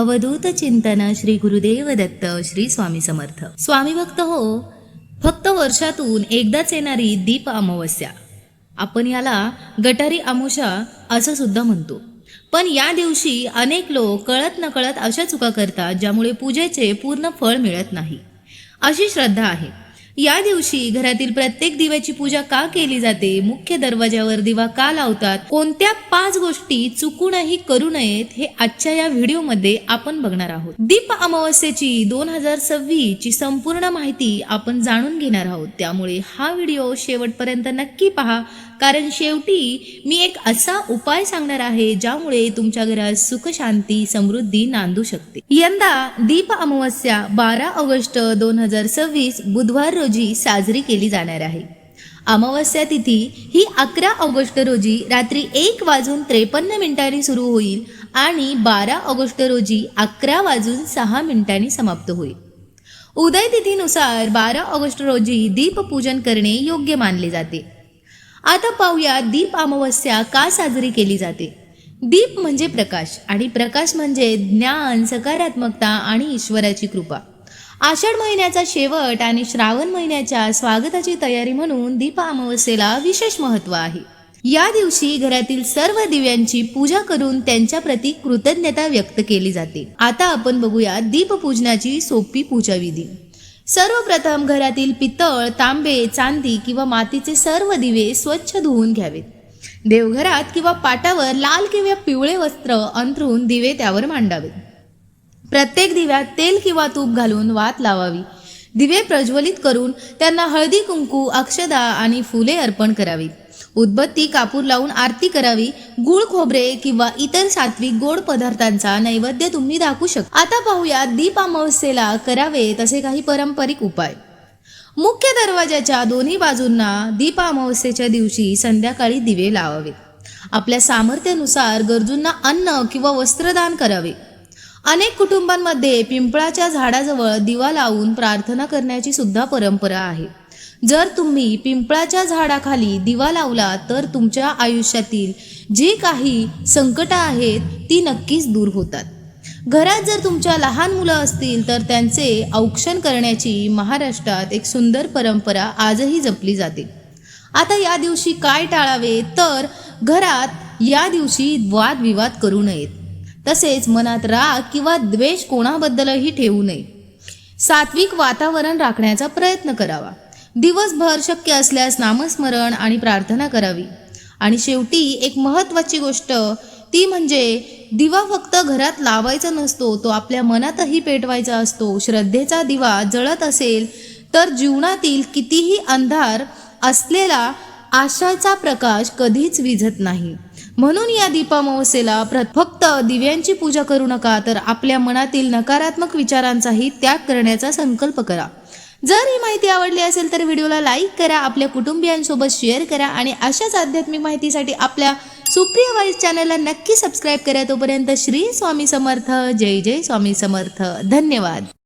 अवधूत चिंतन श्री गुरुदेव दत्त श्री स्वामी समर्थ। स्वामी भक्त हो, फक्त वर्षातून एकदाच येणारी दीप अमावस्या, आपण याला गटारी अमावस्या असं सुद्धा म्हणतो। पण या दिवशी अनेक लोक कळत नकळत अशा चुका करतात ज्यामुळे पूजेचे पूर्ण फळ मिळत नाही, अशी श्रद्धा आहे। या दिवशी घरातील प्रत्येक दिव्याची पूजा का केली जाते, मुख्य दरवाजावर दिवा का लावतात, कोणत्या 5 गोष्टी चुकूनही करू नयेत, हे आजच्या या व्हिडिओमध्ये आपण बघणार आहोत। दीप अमावस्येची 2026 ची संपूर्ण माहिती आपण जाणून घेणार आहोत, त्यामुळे हा व्हिडिओ शेवटपर्यंत नक्की पहा, कारण शेवटी मी एक असा उपाय सांगणार आहे ज्यामुळे तुमच्या घरात सुख शांती समृद्धी नांदू शकते। यंदा दीप अमावस्या 12 ऑगस्ट 2026 बुधवार रोजी साजरी केली जाणार आहे। अमावस्या तिथी ही 11 ऑगस्ट रोजी रात्री 1:53 सुरू होईल आणि 12 ऑगस्ट रोजी 11:06 समाप्त होईल। उदय तिथीनुसार 12 ऑगस्ट रोजी दीपपूजन करणे योग्य मानले जाते। आता पाहूया दीप अमावस्या का साजरी केली जाते। दीप म्हणजे प्रकाश आणि प्रकाश म्हणजे ज्ञान, सकारात्मकता आणि ईश्वराची कृपा। आषाढ महिन्याचा शेवट आणि श्रावण महिन्याच्या स्वागताची तयारी म्हणून दीप अमावस्येला विशेष महत्त्व आहे। या दिवशी घरातील सर्व दिव्यांची पूजा करून त्यांच्या प्रती कृतज्ञता व्यक्त केली जाते। आता आपण बघूया दीपपूजनाची सोपी पूजाविधी। सर्वप्रथम घरातील पितळ, तांबे, चांदी किंवा मातीचे सर्व दिवे स्वच्छ धुवून घ्यावेत। देवघरात किंवा पाटावर लाल किंवा पिवळे वस्त्र अंथरून दिवे त्यावर मांडावेत। प्रत्येक दिव्यात तेल किंवा तूप घालून वात लावावी। दिवे प्रज्वलित करून त्यांना हळदी, कुंकू, अक्षदा आणि फुले अर्पण करावी। उदबत्ती, कापूर लावून आरती करावी। गुळ, खोबरे किंवा इतर सात्विक गोड पदार्थांचा नैवेद्य तुम्ही दाखवू शकता। आता पाहूया दीप अमावस्येला करावे तसे काही पारंपरिक उपाय। मुख्य दरवाजाच्या दोन्ही बाजूंना दीप अमावस्येच्या दिवशी संध्याकाळी दिवे लावावे। आपल्या सामर्थ्यानुसार गरजूंना अन्न किंवा वस्त्रदान करावे। अनेक कुटुंबांमध्ये पिंपळाच्या झाडाजवळ दिवा लावून प्रार्थना करण्याची सुद्धा परंपरा आहे। जर तुम्ही पिंपळाच्या झाडाखाली दिवा लावला तर तुमच्या आयुष्यातील जे काही संकट आहेत ती नक्कीच दूर होतात। घरात जर तुमच्या लहान मुलं असतील तर त्यांचे औक्षण करण्याची महाराष्ट्रात एक सुंदर परंपरा आजही जपली जाते। आता या दिवशी काय टाळावे तर घरात या दिवशी वादविवाद करू नयेत, तसेच मनात राग किंवा द्वेष कोणाबद्दलही ठेवू नये। सात्विक वातावरण राखण्याचा प्रयत्न करावा। दिवसभर शक्य असल्यास नामस्मरण आणि प्रार्थना करावी। आणि शेवटी एक महत्त्वाची गोष्ट ती म्हणजे दिवा फक्त घरात लावायचा नसतो, तो आपल्या मनातही पेटवायचा असतो। श्रद्धेचा दिवा जळत असेल तर जीवनातील कितीही अंधार असलेला आशाचा प्रकाश कधीच विझत नाही। म्हणून या दीपामावस्येला फक्त दिव्यांची पूजा करू नका, तर आपल्या मनातील नकारात्मक विचारांचाही त्याग करण्याचा संकल्प करा। जर ही माहिती आवडली असेल तर व्हिडिओला लाईक करा, आपल्या कुटुंबियांसोबत शेअर करा आणि अशाच आध्यात्मिक माहितीसाठी आपल्या सुप्रिया वाईज चॅनलला नक्की सबस्क्राईब करा। तोपर्यंत श्री स्वामी समर्थ, जय जय स्वामी समर्थ, धन्यवाद।